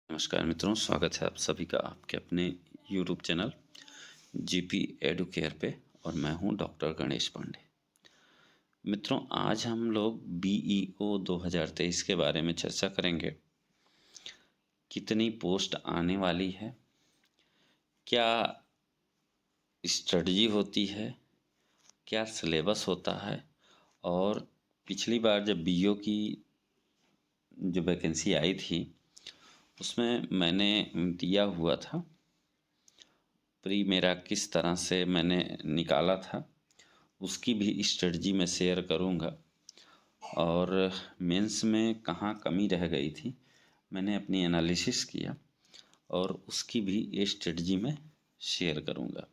नमस्कार मित्रों, स्वागत है आप सभी का आपके अपने YouTube चैनल जीपी एडुकेयर पे। और मैं हूं डॉक्टर गणेश पांडे। मित्रों, आज हम लोग BEO 2023 के बारे में चर्चा करेंगे। कितनी पोस्ट आने वाली है, क्या स्ट्रेटजी होती है, क्या सिलेबस होता है, और पिछली बार जब BEO की जो वैकेंसी आई थी उसमें मैंने दिया हुआ था प्री मेरा किस तरह से मैंने निकाला था, उसकी भी स्ट्रेटजी मैं शेयर करूंगा। और मेंस में कहाँ कमी रह गई थी मैंने अपनी एनालिसिस किया और उसकी भी स्ट्रेटजी में शेयर करूंगा।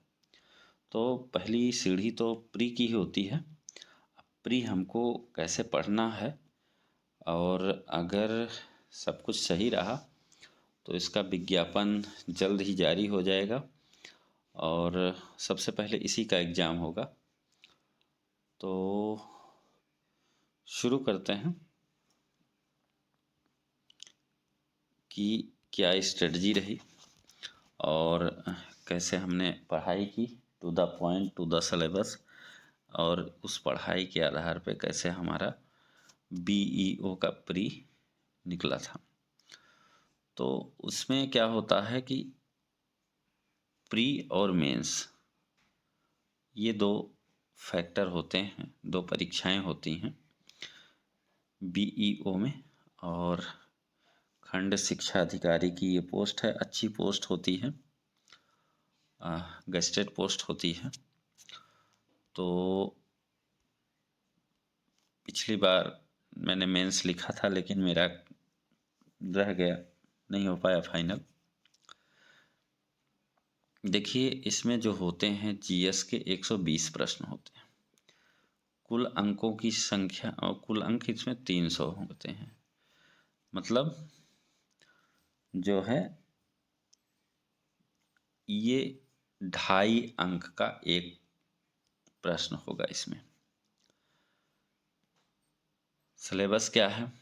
तो पहली सीढ़ी तो प्री की ही होती है। प्री हमको कैसे पढ़ना है, और अगर सब कुछ सही रहा तो इसका विज्ञापन जल्द ही जारी हो जाएगा और सबसे पहले इसी का एग्ज़ाम होगा। तो शुरू करते हैं कि क्या स्ट्रेटजी रही और कैसे हमने पढ़ाई की, to the point, to the syllabus, और उस पढ़ाई के आधार पे कैसे हमारा BEO का प्री निकला था। तो उसमें क्या होता है कि प्री और मेंस ये दो फैक्टर होते हैं, दो परीक्षाएं होती हैं BEO में। और खंड शिक्षा अधिकारी की ये पोस्ट है, अच्छी पोस्ट होती है, गेस्टेड पोस्ट होती है। तो पिछली बार मैंने मेंस लिखा था लेकिन मेरा रह गया, नहीं हो पाया फाइनल। देखिए, इसमें जो होते हैं GS के 120 प्रश्न होते हैं। कुल अंकों की संख्या और कुल अंक इसमें 300 होते हैं। मतलब जो है ये 2.5 अंक का एक प्रश्न होगा इसमें। सिलेबस क्या है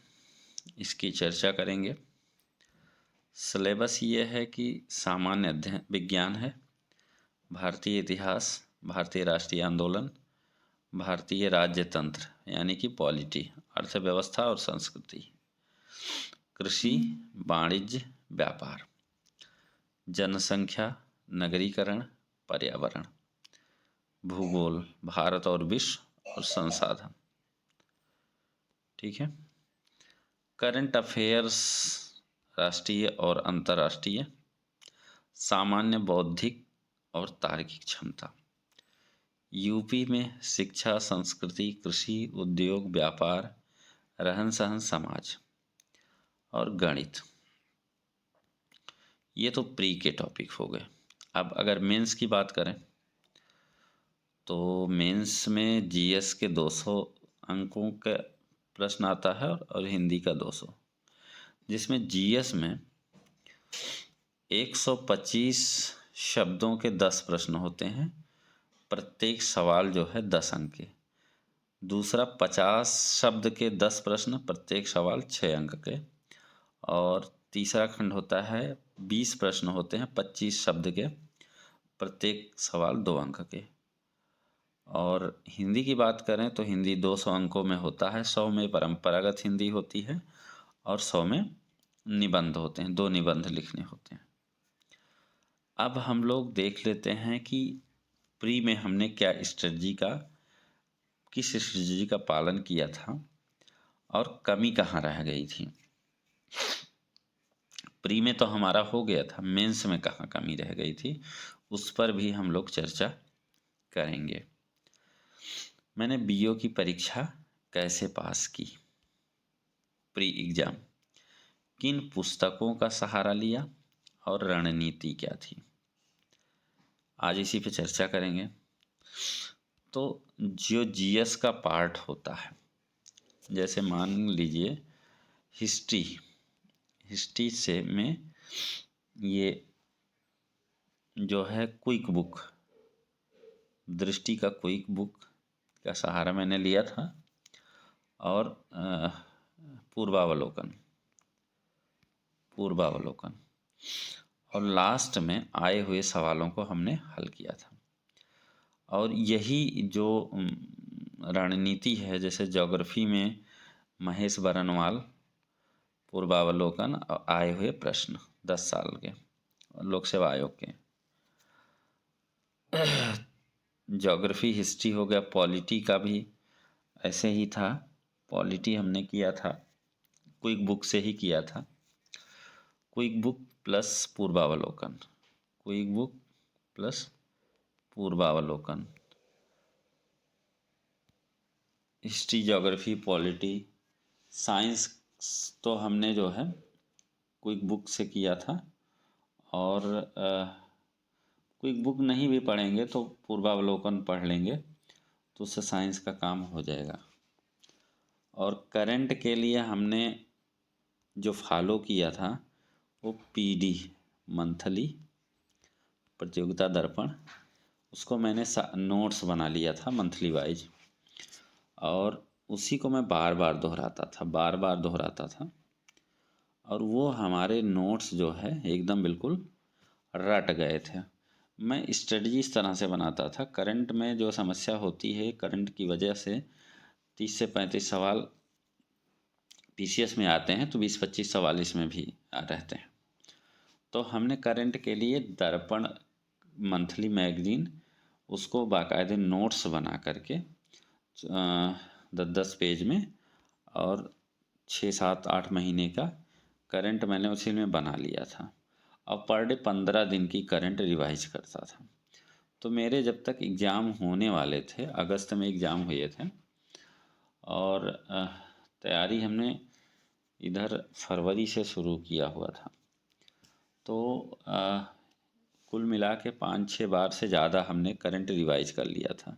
इसकी चर्चा करेंगे। सिलेबस ये है कि सामान्य अध्ययन विज्ञान है, भारतीय इतिहास, भारतीय राष्ट्रीय आंदोलन, भारतीय राज्य तंत्र यानी कि पॉलिटी, अर्थव्यवस्था और संस्कृति, कृषि, वाणिज्य, व्यापार, जनसंख्या, नगरीकरण, पर्यावरण, भूगोल, भारत और विश्व, और संसाधन। ठीक है। करंट अफेयर्स, राष्ट्रीय और अंतर्राष्ट्रीय, सामान्य बौद्धिक और तार्किक क्षमता, यूपी में शिक्षा, संस्कृति, कृषि, उद्योग, व्यापार, रहन सहन, समाज, और गणित। ये तो प्री के टॉपिक हो गए। अब अगर मेंस की बात करें तो मेंस में GS के 200 अंकों का प्रश्न आता है और हिंदी का 200, जिसमें GS में 125 शब्दों के 10 प्रश्न होते हैं। प्रत्येक सवाल जो है 10 अंक के। दूसरा 50 शब्द के 10 प्रश्न, प्रत्येक सवाल 6 अंक के। और तीसरा खंड होता है 20 प्रश्न होते हैं 25 शब्द के, प्रत्येक सवाल 2 अंक के। और हिंदी की बात करें तो हिंदी 200 अंकों में होता है। 100 में परंपरागत हिंदी होती है और 100 में निबंध होते हैं, 2 निबंध लिखने होते हैं। अब हम लोग देख लेते हैं कि प्री में हमने क्या किस स्ट्रेटजी का पालन किया था और कमी कहाँ रह गई थी। प्री में तो हमारा हो गया था, मेंस में कहाँ कमी रह गई थी उस पर भी हम लोग चर्चा करेंगे। मैंने BEO की परीक्षा कैसे पास की, प्री एग्जाम, किन पुस्तकों का सहारा लिया और रणनीति क्या थी, आज इसी पे चर्चा करेंगे। तो जो GS का पार्ट होता है, जैसे मान लीजिए हिस्ट्री से में ये जो है क्विक बुक, दृष्टि का क्विक बुक का सहारा मैंने लिया था, और पूर्वावलोकन। पूर्वावलोकन, और लास्ट में आए हुए सवालों को हमने हल किया था। और यही जो रणनीति है, जैसे ज्योग्राफी में महेश बरनवाल पूर्वावलोकन आए हुए प्रश्न 10 साल के लोक सेवा आयोग के, ज्योग्राफी हिस्ट्री हो गया, पॉलिटी का भी ऐसे ही था। पॉलिटी हमने किया था क्विक बुक से ही किया था, क्विक बुक प्लस पूर्वावलोकन, क्विक बुक प्लस पूर्वावलोकन, हिस्ट्री ज्योग्राफी पॉलिटी। साइंस तो हमने जो है क्विक बुक से किया था, और क्विक बुक नहीं भी पढ़ेंगे तो पूर्वावलोकन पढ़ लेंगे तो उससे साइंस का काम हो जाएगा। और करंट के लिए हमने जो फॉलो किया था वो पीडी मंथली प्रतियोगिता दर्पण, उसको मैंने नोट्स बना लिया था मंथली वाइज, और उसी को मैं बार बार दोहराता था, और वो हमारे नोट्स जो है एकदम बिल्कुल रट गए थे। मैं स्ट्रेटजी इस तरह से बनाता था, करंट में जो समस्या होती है, करंट की वजह से 30 से 35 सवाल पीसीएस में आते हैं, तो 20-25 सवाल इसमें भी रहते हैं। तो हमने करंट के लिए दर्पण मंथली मैगजीन, उसको बाकायदे नोट्स बना करके 10-10 पेज में, और 6-7-8 महीने का करंट मैंने उसी में बना लिया था, और पर डे 15 दिन की करंट रिवाइज करता था। तो मेरे जब तक एग्ज़ाम होने वाले थे, अगस्त में एग्ज़ाम हुए थे, और तैयारी हमने इधर फरवरी से शुरू किया हुआ था, तो कुल मिला के 5-6 बार से ज़्यादा हमने करंट रिवाइज कर लिया था।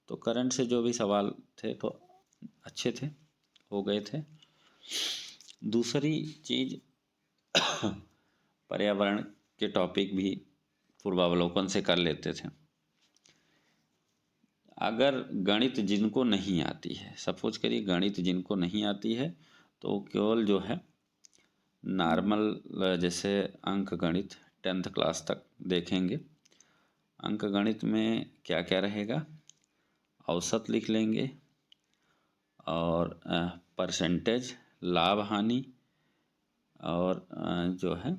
तो करंट से जो भी सवाल थे तो अच्छे थे, हो गए थे। दूसरी चीज़, पर्यावरण के टॉपिक भी पूर्वावलोकन से कर लेते थे। अगर गणित जिनको नहीं आती है, सपोज करिए गणित जिनको नहीं आती है, तो केवल जो है नॉर्मल जैसे अंक गणित 10th क्लास तक देखेंगे। अंक गणित में क्या क्या रहेगा, औसत लिख लेंगे, और परसेंटेज, लाभ हानि, और जो है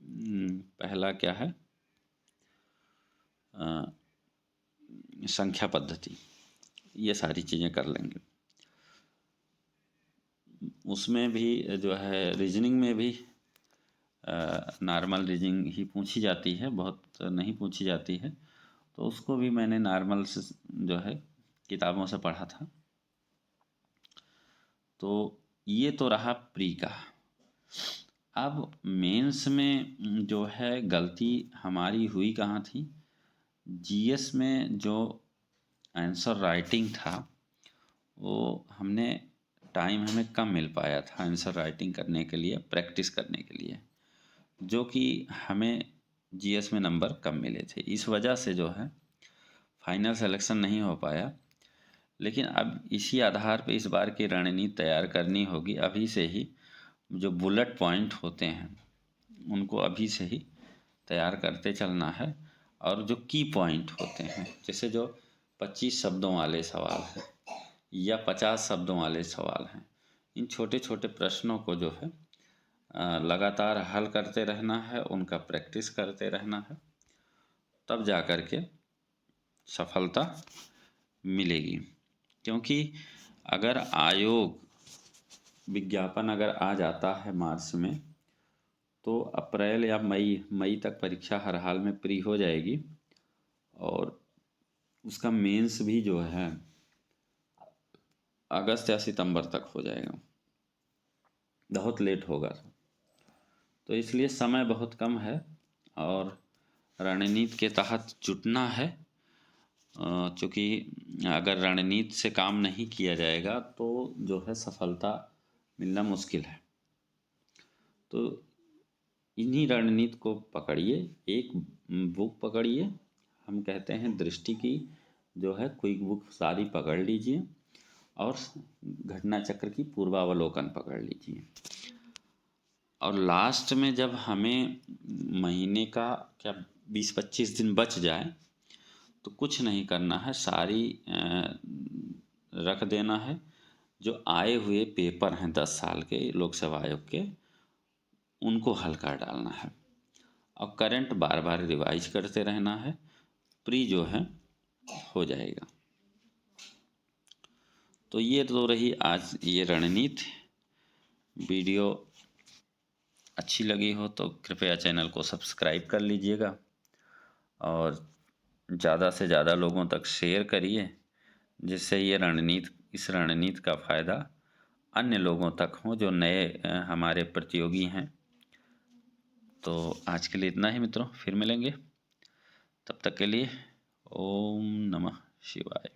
पहला क्या है, संख्या पद्धति, ये सारी चीज़ें कर लेंगे। उसमें भी जो है रीजनिंग में भी नॉर्मल रीजनिंग ही पूछी जाती है, बहुत नहीं पूछी जाती है, तो उसको भी मैंने नॉर्मल से जो है किताबों से पढ़ा था। तो ये तो रहा प्री का। अब मेंस में जो है गलती हमारी हुई कहाँ थी, जीएस में जो आंसर राइटिंग था वो टाइम हमें कम मिल पाया था आंसर राइटिंग करने के लिए, प्रैक्टिस करने के लिए, जो कि हमें जीएस में नंबर कम मिले थे। इस वजह से जो है फाइनल सिलेक्शन नहीं हो पाया। लेकिन अब इसी आधार पे इस बार की रणनीति तैयार करनी होगी, अभी से ही जो बुलेट पॉइंट होते हैं उनको अभी से ही तैयार करते चलना है, और जो की पॉइंट होते हैं, जैसे जो 25 शब्दों वाले सवाल हैं या 50 शब्दों वाले सवाल हैं, इन छोटे छोटे प्रश्नों को जो है लगातार हल करते रहना है, उनका प्रैक्टिस करते रहना है, तब जा कर के सफलता मिलेगी। क्योंकि अगर आयोग विज्ञापन अगर आ जाता है मार्च में, तो अप्रैल या मई तक परीक्षा हर हाल में प्री हो जाएगी, और उसका मेंस भी जो है अगस्त या सितंबर तक हो जाएगा, बहुत लेट होगा। तो इसलिए समय बहुत कम है, और रणनीति के तहत जुटना है, चूँकि अगर रणनीति से काम नहीं किया जाएगा तो जो है सफलता मिलना मुश्किल है। तो इन्हीं रणनीति को पकड़िए, एक बुक पकड़िए, हम कहते हैं दृष्टि की जो है क्विक बुक सारी पकड़ लीजिए, और घटना चक्र की पूर्वावलोकन पकड़ लीजिए, और लास्ट में जब हमें महीने का क्या 20-25 दिन बच जाए तो कुछ नहीं करना है, सारी रख देना है। जो आए हुए पेपर हैं 10 साल के लोकसेवा आयोग के, उनको हल कर डालना है और करंट बार बार रिवाइज करते रहना है। प्री जो है हो जाएगा। तो ये तो रही आज ये रणनीति। वीडियो अच्छी लगी हो तो कृपया चैनल को सब्सक्राइब कर लीजिएगा और ज़्यादा से ज़्यादा लोगों तक शेयर करिए, जिससे इस रणनीति का फ़ायदा अन्य लोगों तक हो जो नए हमारे प्रतियोगी हैं। तो आज के लिए इतना ही मित्रों, फिर मिलेंगे। तब तक के लिए ओम नमः शिवाय।